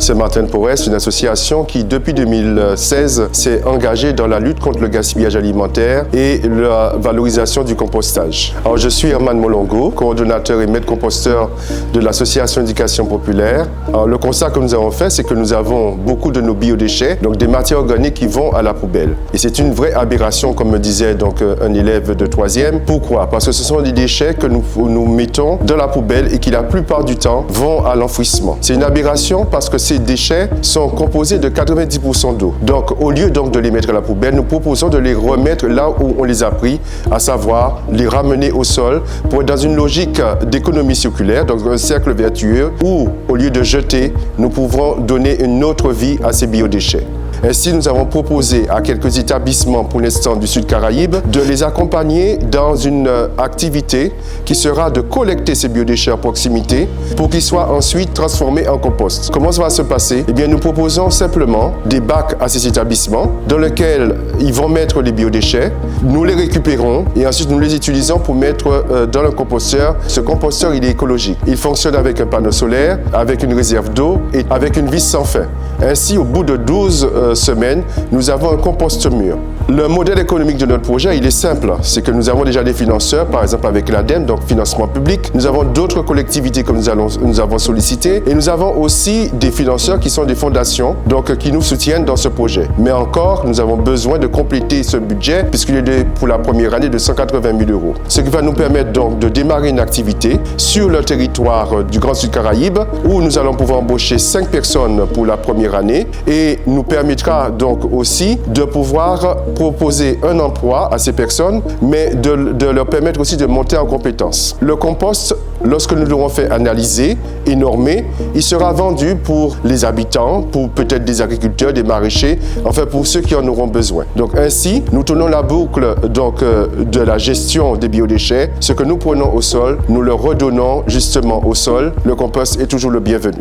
C'est Martin Porès, une association qui, depuis 2016, s'est engagée dans la lutte contre le gaspillage alimentaire et la valorisation du compostage. Alors, je suis Herman Molongo, coordonnateur et maître composteur de l'association Éducation Populaire. Alors, le constat que nous avons fait, c'est que nous avons beaucoup de nos biodéchets, donc des matières organiques qui vont à la poubelle. Et c'est une vraie aberration, comme me disait donc un élève de 3e. Pourquoi? Parce que ce sont des déchets que nous mettons dans la poubelle et qui, la plupart du temps, vont à l'enfouissement. C'est une aberration parce que ces déchets sont composés de 90% d'eau. Donc, au lieu donc de les mettre à la poubelle, nous proposons de les remettre là où on les a pris, à savoir les ramener au sol pour être dans une logique d'économie circulaire, donc un cercle vertueux où, au lieu de jeter, nous pouvons donner une autre vie à ces biodéchets. Ainsi, nous avons proposé à quelques établissements pour l'instant du Sud Caraïbe de les accompagner dans une activité qui sera de collecter ces biodéchets à proximité pour qu'ils soient ensuite transformés en compost. Comment ça va se passer? Eh bien, nous proposons simplement des bacs à ces établissements dans lesquels ils vont mettre les biodéchets. Nous les récupérons et ensuite nous les utilisons pour mettre dans le composteur. Ce composteur, il est écologique. Il fonctionne avec un panneau solaire, avec une réserve d'eau et avec une vis sans fin. Ainsi, au bout de 12 semaines, nous avons un compost mûr. Le modèle économique de notre projet, il est simple. C'est que nous avons déjà des financeurs, par exemple avec l'ADEME, donc financement public. Nous avons d'autres collectivités que nous avons sollicitées. Et nous avons aussi des financeurs qui sont des fondations, donc qui nous soutiennent dans ce projet. Mais encore, nous avons besoin de compléter ce budget, puisqu'il est pour la première année de 180 000 €. Ce qui va nous permettre donc de démarrer une activité sur le territoire du Grand Sud Caraïbe, où nous allons pouvoir embaucher 5 personnes pour la première année, et nous permettra donc aussi de pouvoir proposer un emploi à ces personnes, mais de leur permettre aussi de monter en compétences. Le compost, lorsque nous l'aurons fait analyser et normer, il sera vendu pour les habitants, pour peut-être des agriculteurs, des maraîchers, enfin pour ceux qui en auront besoin. Donc ainsi, nous tournons la boucle donc, de la gestion des biodéchets. Ce que nous prenons au sol, nous le redonnons justement au sol. Le compost est toujours le bienvenu.